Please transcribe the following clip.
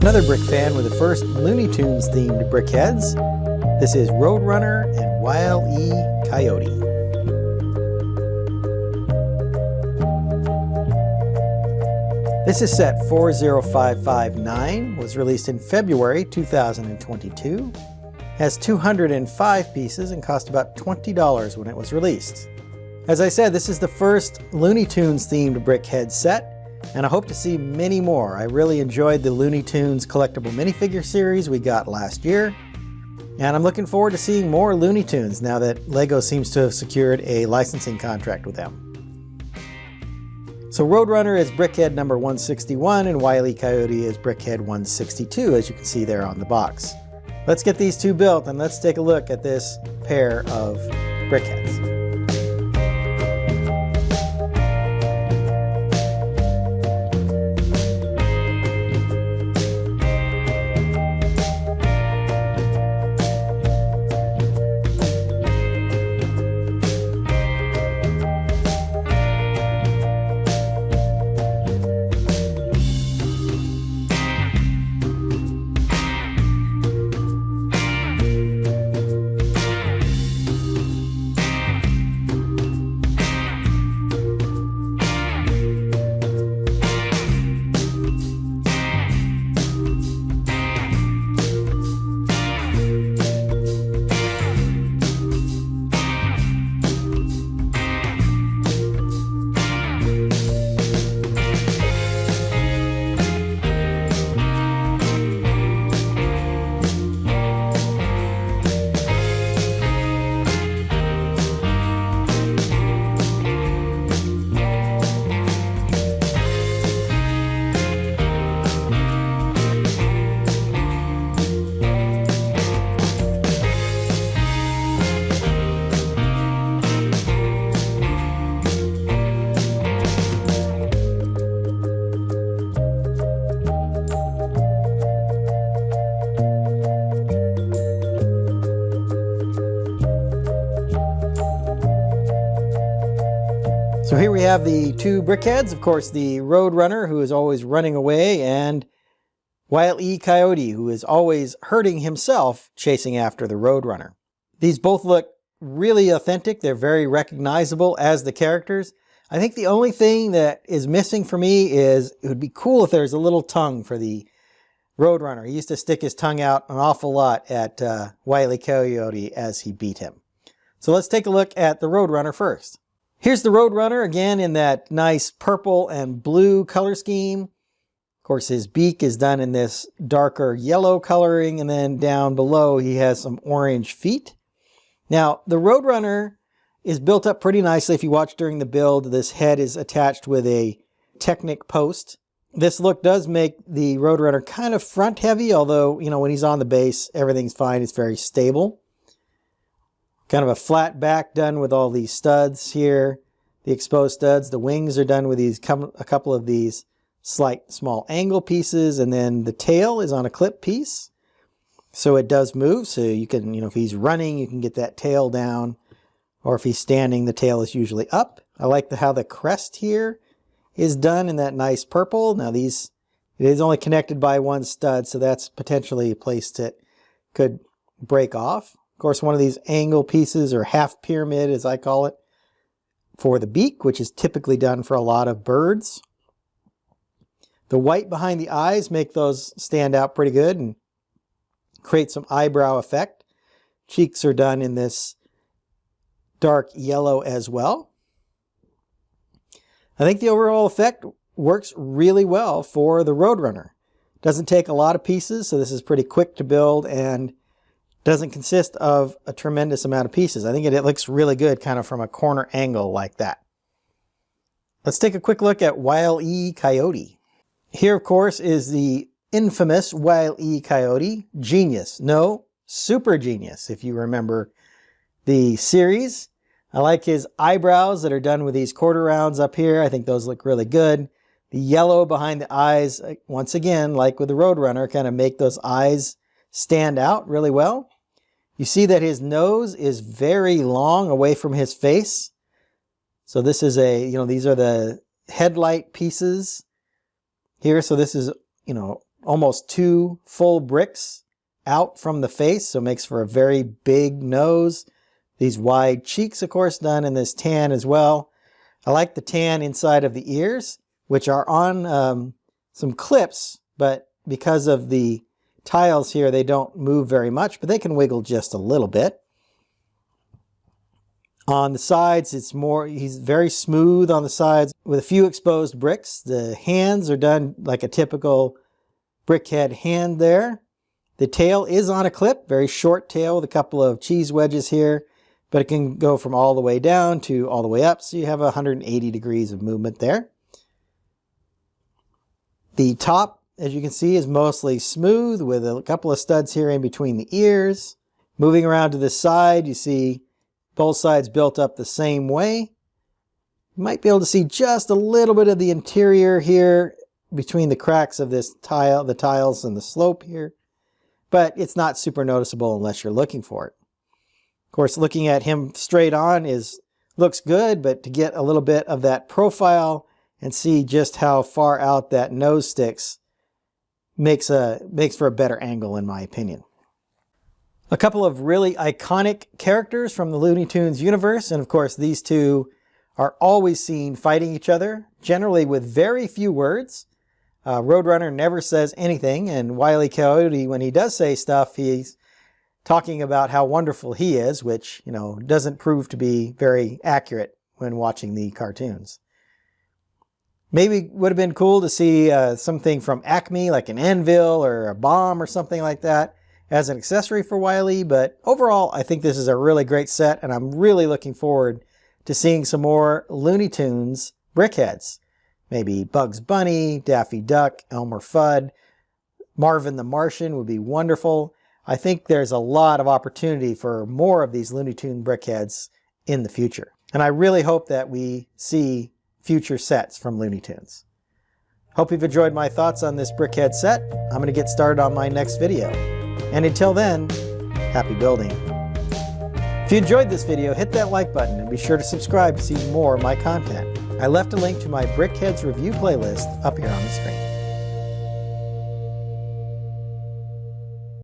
Another Brick fan with the first Looney Tunes themed BrickHeadz. This is Roadrunner and Wile E. Coyote. This is set 40559, was released in February 2022, has 205 pieces and cost about $20 when it was released. As I said, this is the first Looney Tunes themed BrickHeadz set, and I hope to see many more. I really enjoyed the Looney Tunes collectible minifigure series we got last year, and I'm looking forward to seeing more Looney Tunes now that LEGO seems to have secured a licensing contract with them. So Roadrunner is BrickHead number 161 and Wile E. Coyote is BrickHead 162, as you can see there on the box. Let's get these two built and let's take a look at this pair of BrickHeadz. So here we have the two BrickHeadz, of course the Roadrunner, who is always running away, and Wile E. Coyote, who is always hurting himself chasing after the Roadrunner. These both look really authentic. They're very recognizable as the characters. I think the only thing that is missing for me is it would be cool if there's a little tongue for the Roadrunner. He used to stick his tongue out an awful lot at Wile E. Coyote as he beat him. So let's take a look at the Roadrunner first. Here's the Roadrunner, again in that nice purple and blue color scheme. Of course, his beak is done in this darker yellow coloring, and then down below he has some orange feet. Now, the Roadrunner is built up pretty nicely. If you watch during the build, this head is attached with a Technic post. This look does make the Roadrunner kind of front heavy, although, you know, when he's on the base, everything's fine. It's very stable. Kind of a flat back done with all these studs here, the exposed studs. The wings are done with these a couple of these slight small angle pieces, and then the tail is on a clip piece. So it does move, so you can, you know, if he's running, you can get that tail down, or if he's standing, the tail is usually up. I like how the crest here is done in that nice purple. Now it is only connected by one stud, so that's potentially a place that could break off. Of course, one of these angle pieces, or half pyramid as I call it, for the beak, which is typically done for a lot of birds. The white behind the eyes make those stand out pretty good and create some eyebrow effect. Cheeks are done in this dark yellow as well. I think the overall effect works really well for the Roadrunner. Doesn't take a lot of pieces, so this is pretty quick to build and doesn't consist of a tremendous amount of pieces. I think it looks really good kind of from a corner angle like that. Let's take a quick look at Wile E. Coyote. Here, of course, is the infamous Wile E. Coyote. Genius. No, super genius, if you remember the series. I like his eyebrows that are done with these quarter rounds up here. I think those look really good. The yellow behind the eyes, once again, like with the Roadrunner, kind of make those eyes stand out really well. You see that his nose is very long away from his face. So this is these are the headlight pieces here. So this is, almost 2 full bricks out from the face, so it makes for a very big nose. These wide cheeks, of course, done in this tan as well. I like the tan inside of the ears, which are on some clips, but because of the tiles here, they don't move very much, but they can wiggle just a little bit. On the sides, he's very smooth on the sides with a few exposed bricks. The hands are done like a typical BrickHead hand there. The tail is on a clip, very short tail with a couple of cheese wedges here, but it can go from all the way down to all the way up, so you have 180 degrees of movement there. The top, as you can see, is mostly smooth with a couple of studs here in between the ears. Moving around to the side, you see both sides built up the same way. You might be able to see just a little bit of the interior here between the cracks of this tile, the tiles and the slope here, but it's not super noticeable unless you're looking for it. Of course, looking at him straight on looks good, but to get a little bit of that profile and see just how far out that nose sticks makes for a better angle, in my opinion. A couple of really iconic characters from the Looney Tunes universe, and of course these two are always seen fighting each other, generally with very few words. Roadrunner never says anything, and Wile E. Coyote, when he does say stuff, he's talking about how wonderful he is, which, you know, doesn't prove to be very accurate when watching the cartoons. Maybe would have been cool to see something from Acme, like an anvil or a bomb or something like that, as an accessory for Wile E, but overall I think this is a really great set, and I'm really looking forward to seeing some more Looney Tunes BrickHeadz. Maybe Bugs Bunny, Daffy Duck, Elmer Fudd, Marvin the Martian would be wonderful. I think there's a lot of opportunity for more of these Looney Tune BrickHeadz in the future, and I really hope that we see future sets from Looney Tunes. Hope you've enjoyed my thoughts on this BrickHeadz set. I'm going to get started on my next video. And until then, happy building. If you enjoyed this video, hit that like button and be sure to subscribe to see more of my content. I left a link to my BrickHeadz review playlist up here on the screen.